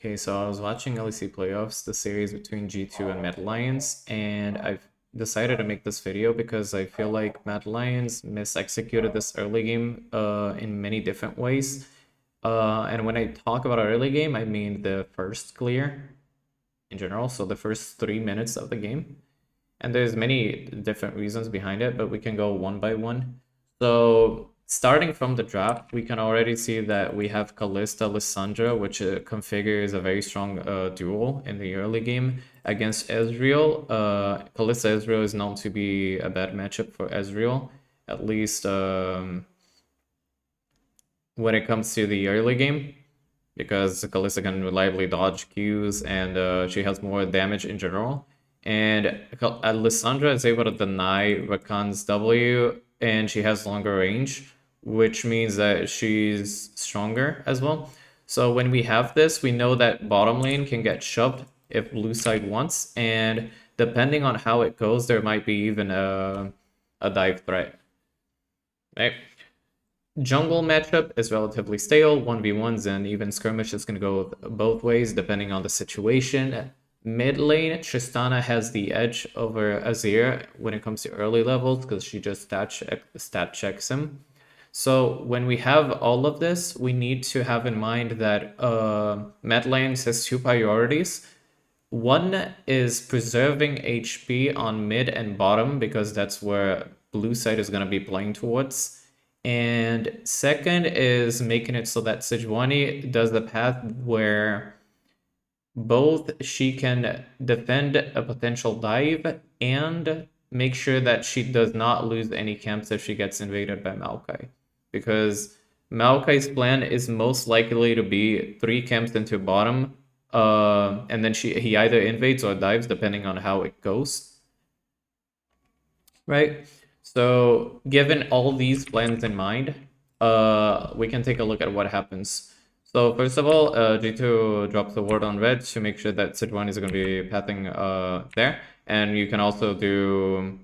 Okay, so I was watching LEC playoffs, the series between G2 and Mad Lions, and I've decided to make this video because I feel like Mad Lions mis-executed this early game in many different ways. And when I talk about early game, I mean the first clear in general, so the first 3 minutes of the game. And there's many different reasons behind it, but we can go one by one. So starting from the draft, we can already see that we have Kalista Lissandra, which configures a very strong duel in the early game against Ezreal. Kalista Ezreal is known to be a bad matchup for Ezreal, at least when it comes to the early game, because Kalista can reliably dodge Qs and she has more damage in general. And Lissandra is able to deny Rakan's W, and she has longer range, which means that she's stronger as well. So when we have this, we know that bottom lane can get shoved if blue side wants, and depending on how it goes, there might be even a dive threat. Right? Jungle matchup is relatively stale. 1v1s and even skirmish is going to go both ways depending on the situation. Mid lane, Tristana has the edge over Azir when it comes to early levels because she just stat checks him. So when we have all of this, we need to have in mind that Mad Lanes has two priorities. One is preserving HP on mid and bottom because that's where blue side is going to be playing towards. And second is making it so that Sejuani does the path where both she can defend a potential dive and make sure that she does not lose any camps if she gets invaded by Maokai. Because Maokai's plan is most likely to be 3 camps into bottom, and then he either invades or dives depending on how it goes. Right? So given all these plans in mind, we can take a look at what happens. So first of all, G2 drops the ward on red to make sure that Sejuani is going to be pathing there. And you can also do...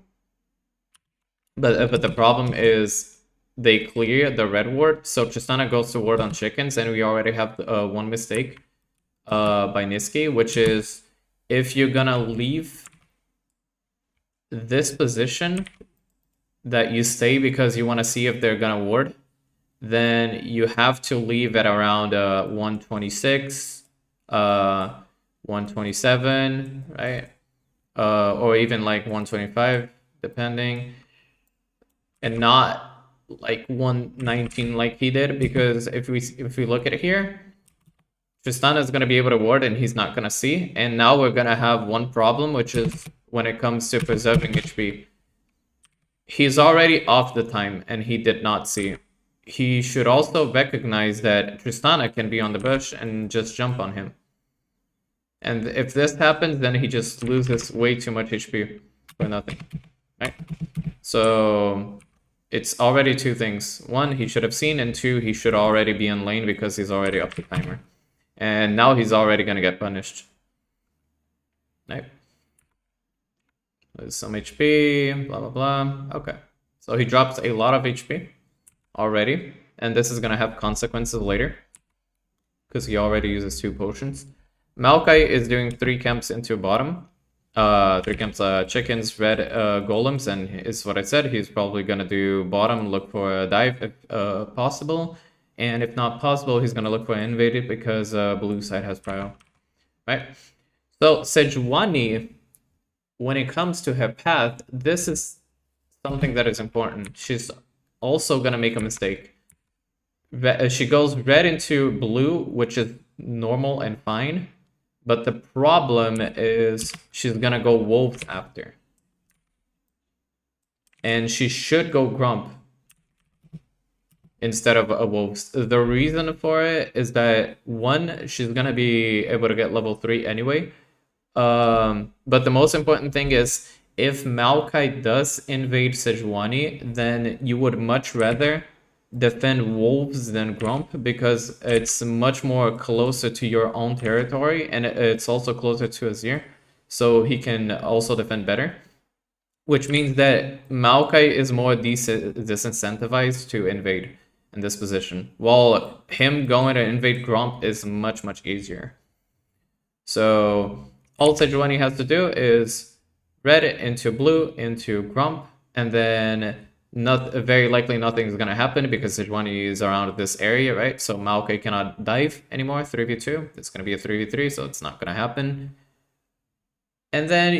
But the problem is they clear the red ward, so Tristana goes to ward on chickens, and we already have one mistake by Niski, which is if you're gonna leave this position that you stay because you want to see if they're gonna ward, then you have to leave at around 126, 127, right? Or even like 125, depending, and not like 119 like he did, because if we look at it here, Tristana is gonna be able to ward and he's not gonna see, and now we're gonna have one problem, which is when it comes to preserving HP. He's already off the time and he did not see. He should also recognize that Tristana can be on the bush and just jump on him. And if this happens, then he just loses way too much HP for nothing, right? So it's already two things. One, he should have seen, and two, he should already be in lane because he's already up the timer. And now he's already gonna get punished. Right? There's some HP, blah, blah, blah. Okay. So he drops a lot of HP already, and this is gonna have consequences later because he already uses 2 potions. Maokai is doing 3 camps into bottom. 3 camps chickens, red golems, and is what I said. He's probably gonna do bottom, look for a dive if possible, and if not possible, he's gonna look for invaded because blue side has prio, right? So Sejuani, when it comes to her path, this is something that is important. She's also gonna make a mistake. She goes red into blue, which is normal and fine, but the problem is she's gonna go wolves after. And she should go grump instead of a wolves. The reason for it is that, one, she's gonna be able to get level 3 anyway. But the most important thing is, if Maokai does invade Sejuani, then you would much rather defend wolves than grump because it's much more closer to your own territory, and it's also closer to Azir, so he can also defend better. Which means that Maokai is more disincentivized to invade in this position, while him going to invade grump is much, much easier. So all Sejuani has to do is red into blue into Grump, and then very likely nothing's gonna happen because Sejuani is around this area, right? So Maokai cannot dive anymore, 3v2. It's gonna be a 3v3, so it's not gonna happen. And then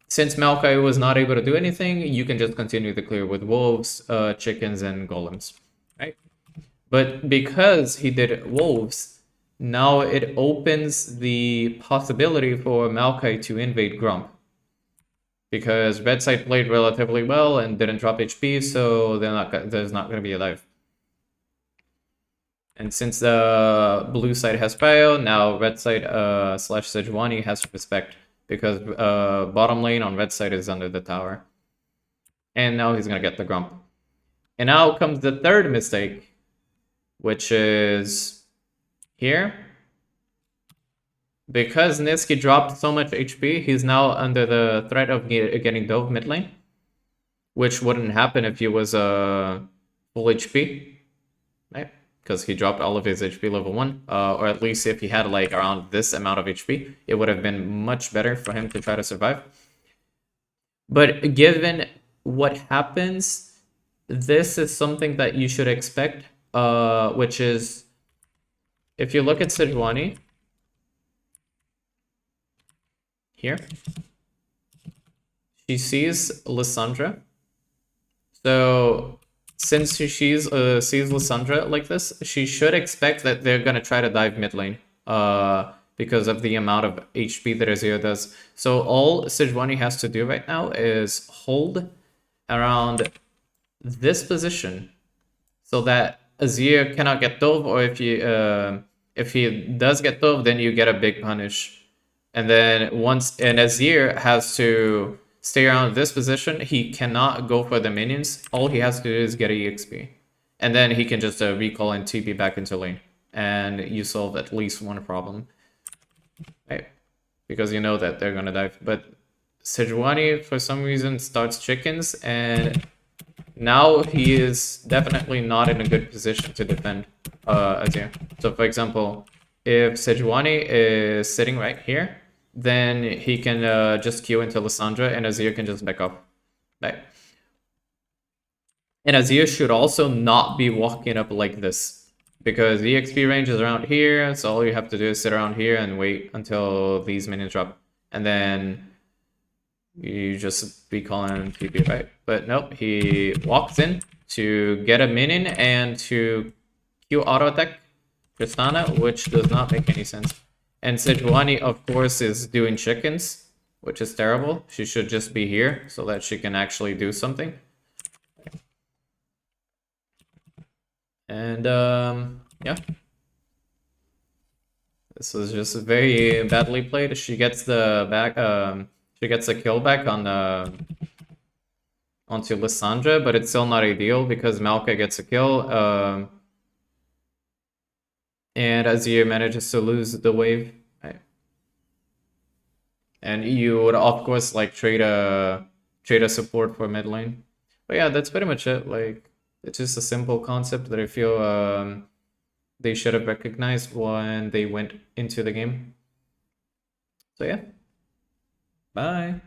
since Maokai was not able to do anything, you can just continue the clear with wolves, chickens, and golems, right? But because he did wolves, now it opens the possibility for Maokai to invade Grump. Because red side played relatively well and didn't drop HP, so there's not going to be a dive. And since the blue side has prio, now red side slash Sejuani has respect. Because bottom lane on red side is under the tower. And now he's going to get the Grump. And now comes the third mistake, which is here. Because Niski dropped so much HP, he's now under the threat of getting dove mid lane. Which wouldn't happen if he was full HP, right? Because he dropped all of his HP level 1. Or at least if he had like around this amount of HP, it would have been much better for him to try to survive. But given what happens, this is something that you should expect, which is, if you look at Sejuani, here, she sees Lissandra. So since she sees Lissandra like this, she should expect that they're gonna try to dive mid lane. Because of the amount of HP that Azir does. So all Sejuani has to do right now is hold around this position so that Azir cannot get dove, or if he does get dove, then you get a big punish. And then Azir has to stay around this position, he cannot go for the minions. All he has to do is get EXP. And then he can just recall and TP back into lane. And you solve at least one problem. Right? Because you know that they're gonna dive. But Sejuani, for some reason, starts chickens, and now he is definitely not in a good position to defend Azir. So for example, if Sejuani is sitting right here, then he can just Q into Lissandra, and Azir can just back up. Right? And Azir should also not be walking up like this. Because the EXP range is around here, so all you have to do is sit around here and wait until these minions drop. And then you just be calling TP, right? But nope, he walks in to get a minion and to Q auto attack Tristana, which does not make any sense. And Sejuani, of course, is doing chickens, which is terrible. She should just be here so that she can actually do something. And yeah, this was just very badly played. She gets the she gets a kill back on onto Lissandra, but it's still not ideal because Maokai gets a kill. And Azir manages to lose the wave. Right? And you would of course like trade a support for mid lane. But yeah, that's pretty much it. Like, it's just a simple concept that I feel they should have recognized when they went into the game. So yeah, bye.